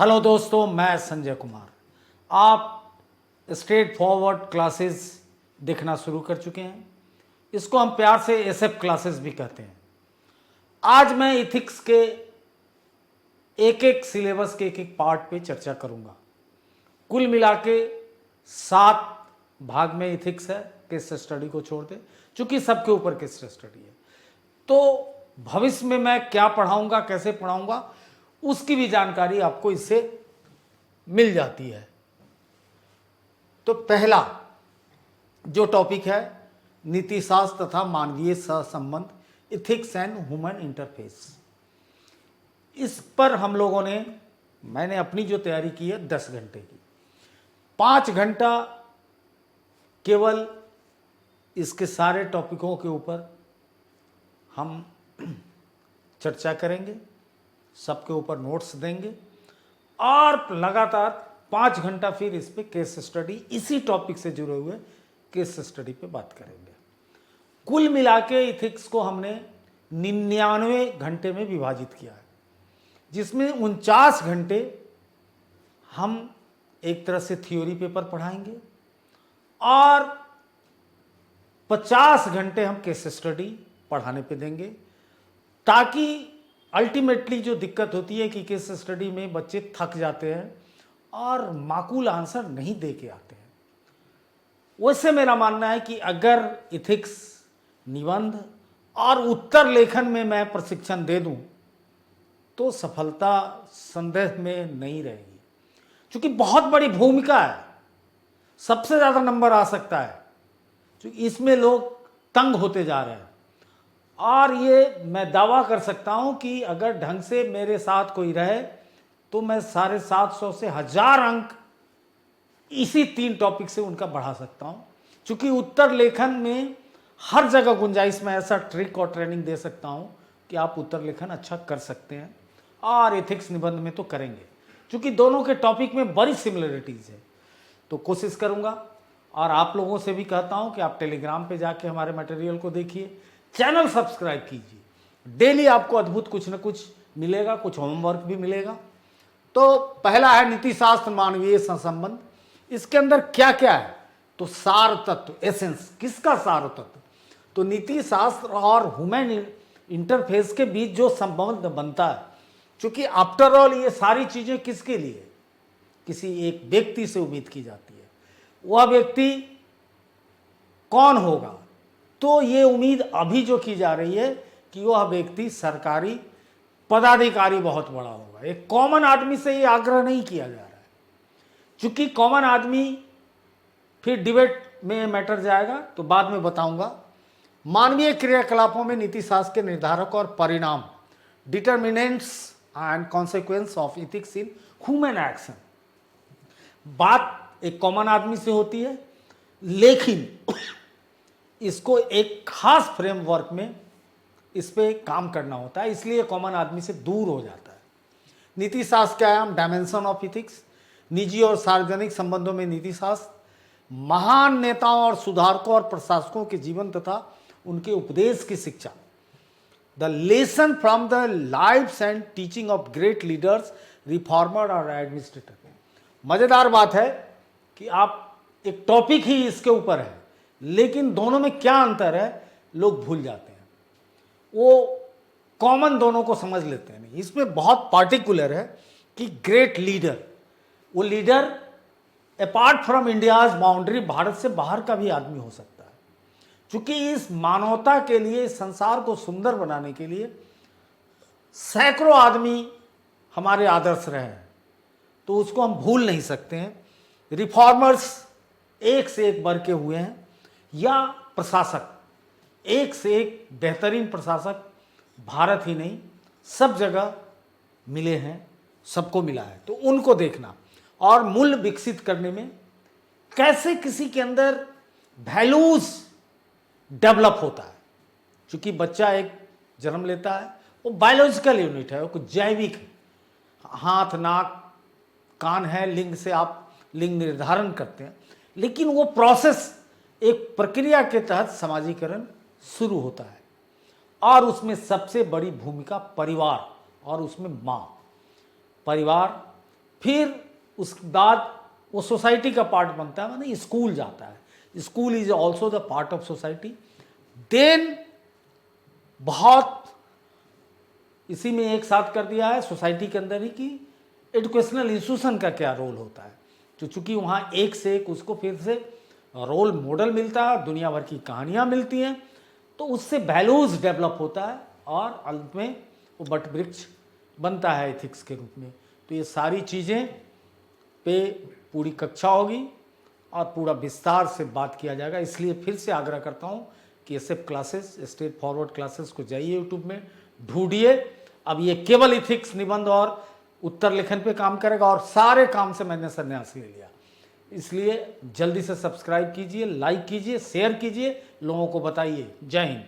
Hello दोस्तों, मैं संजय कुमार। आप स्ट्रेट फॉरवर्ड क्लासेस देखना शुरू कर चुके हैं। इसको हम प्यार से एसएफ क्लासेस भी कहते हैं। आज मैं इथिक्स के एक एक सिलेबस के एक एक पार्ट पे चर्चा करूंगा। कुल मिला के 7 भाग में इथिक्स है, केस स्टडी को छोड़ दे, चूंकि सबके ऊपर केस स्टडी है। तो भविष्य में मैं क्या पढ़ाऊंगा, कैसे पढ़ाऊंगा, उसकी भी जानकारी आपको इससे मिल जाती है। तो पहला जो टॉपिक है, नीतिशास्त्र तथा मानवीय सहसंबंध, इथिक्स एंड ह्यूमन इंटरफेस। इस पर हम लोगों ने, मैंने अपनी जो तैयारी की है 10 घंटे की, 5 घंटा केवल इसके सारे टॉपिकों के ऊपर हम चर्चा करेंगे, सबके ऊपर नोट्स देंगे और लगातार 5 घंटा फिर इस पे केस स्टडी, इसी टॉपिक से जुड़े हुए केस स्टडी पे बात करेंगे। कुल मिला के इथिक्स को हमने 99 घंटे में विभाजित किया है, जिसमें 49 घंटे हम एक तरह से थ्योरी पेपर पढ़ाएंगे और 50 घंटे हम केस स्टडी पढ़ाने पे देंगे, ताकि अल्टीमेटली जो दिक्कत होती है कि केस स्टडी में बच्चे थक जाते हैं और माकूल आंसर नहीं दे के आते हैं। वैसे मेरा मानना है कि अगर इथिक्स, निबंध और उत्तर लेखन में मैं प्रशिक्षण दे दूं तो सफलता संदेह में नहीं रहेगी, क्योंकि बहुत बड़ी भूमिका है, सबसे ज़्यादा नंबर आ सकता है, क्योंकि इसमें लोग तंग होते जा रहे हैं। और ये मैं दावा कर सकता हूं कि अगर ढंग से मेरे साथ कोई रहे तो मैं 750 से 1000 अंक इसी 3 टॉपिक से उनका बढ़ा सकता हूं, क्योंकि उत्तर लेखन में हर जगह गुंजाइश में ऐसा ट्रिक और ट्रेनिंग दे सकता हूं कि आप उत्तर लेखन अच्छा कर सकते हैं, और एथिक्स निबंध में तो करेंगे, क्योंकि दोनों के टॉपिक में बड़ी सिमिलरिटीज़ है। तो कोशिश करूंगा, और आप लोगों से भी कहता हूं कि आप टेलीग्राम पे जाके हमारे मटेरियल को देखिए, चैनल सब्सक्राइब कीजिए। डेली आपको अद्भुत कुछ न कुछ मिलेगा, कुछ होमवर्क भी मिलेगा। तो पहला है नीतिशास्त्र मानवीय सहसंबंध। इसके अंदर क्या क्या है, तो सार तत्व, एसेंस। किसका सार तत्व? तो नीति शास्त्र और ह्यूमन इंटरफेस के बीच जो संबंध बनता है, क्योंकि आफ्टर ऑल ये सारी चीजें किसके लिए, किसी एक व्यक्ति से उम्मीद की जाती है। वह व्यक्ति कौन होगा? तो ये उम्मीद अभी जो की जा रही है कि वह व्यक्ति सरकारी पदाधिकारी बहुत बड़ा होगा। एक कॉमन आदमी से ये आग्रह नहीं किया जा रहा है, क्योंकि कॉमन आदमी फिर डिबेट में मैटर जाएगा, तो बाद में बताऊंगा। मानवीय क्रियाकलापों में नीतिशास्त्र के निर्धारक और परिणाम, determinants and consequence of ethics in human action. बात एक कॉमन आदमी से होती है, लेकिन इसको एक खास फ्रेमवर्क में इस पे काम करना होता है, इसलिए कॉमन आदमी से दूर हो जाता है। नीति शास्त्र क्या है? डायमेंशन ऑफ इथिक्स, निजी और सार्वजनिक संबंधों में नीति शास्त्र, महान नेताओं और सुधारकों और प्रशासकों के जीवन तथा उनके उपदेश की शिक्षा, the lesson from the lifes and teaching of great leaders, reformer और एडमिनिस्ट्रेटर। मजेदार बात है कि आप एक टॉपिक ही इसके ऊपर है, लेकिन दोनों में क्या अंतर है लोग भूल जाते हैं। वो कॉमन दोनों को समझ लेते हैं नहीं। इसमें बहुत पार्टिकुलर है कि ग्रेट लीडर, वो leader apart from India's boundary, Bharat से बाहर का भी आदमी हो सकता है, क्योंकि इस मानवता के लिए, इस संसार को सुंदर बनाने के लिए सैकड़ों आदमी हमारे आदर्श रहे हैं, तो उसको हम भूल नहीं सकते हैं। रिफॉर्मर्स एक से एक बढ़ के हुए हैं, या प्रशासक एक से एक बेहतरीन प्रशासक भारत ही नहीं सब जगह मिले हैं, सबको मिला है। तो उनको देखना और मूल्य विकसित करने में कैसे किसी के अंदर वैल्यूज डेवलप होता है, क्योंकि बच्चा एक जन्म लेता है, वो बायोलॉजिकल यूनिट है, वो कुछ जैविक है। हाथ, नाक, कान है, लिंग से आप लिंग निर्धारण करते हैं, लेकिन वो प्रोसेस एक प्रक्रिया के तहत समाजीकरण शुरू होता है, और उसमें सबसे बड़ी भूमिका परिवार, और उसमें माँ। परिवार फिर उसके बाद वो सोसाइटी का पार्ट बनता है, माने स्कूल जाता है, school is also the part of society. Then बहुत इसी में एक साथ कर दिया है सोसाइटी के अंदर ही कि एजुकेशनल इंस्टीट्यूशन का क्या रोल होता है, तो चूंकि वहाँ एक से एक उसको फिर से रोल मॉडल मिलता है, दुनिया भर की कहानियाँ मिलती हैं, तो उससे वैल्यूज़ डेवलप होता है और अंत में वो बट वृक्ष बनता है एथिक्स के रूप में। तो ये सारी चीज़ें पे पूरी कक्षा होगी और पूरा विस्तार से बात किया जाएगा। इसलिए फिर से आग्रह करता हूँ कि ये सब क्लासेस, स्ट्रेट फॉरवर्ड क्लासेस को जाइए यूट्यूब में ढूंढिए। अब ये केवल इथिक्स, निबंध और उत्तर लेखन पे काम करेगा और सारे काम से मैंने संन्यास ले लिया। इसलिए जल्दी से सब्सक्राइब कीजिए, लाइक कीजिए, शेयर कीजिए, लोगों को बताइए। जय हिंद।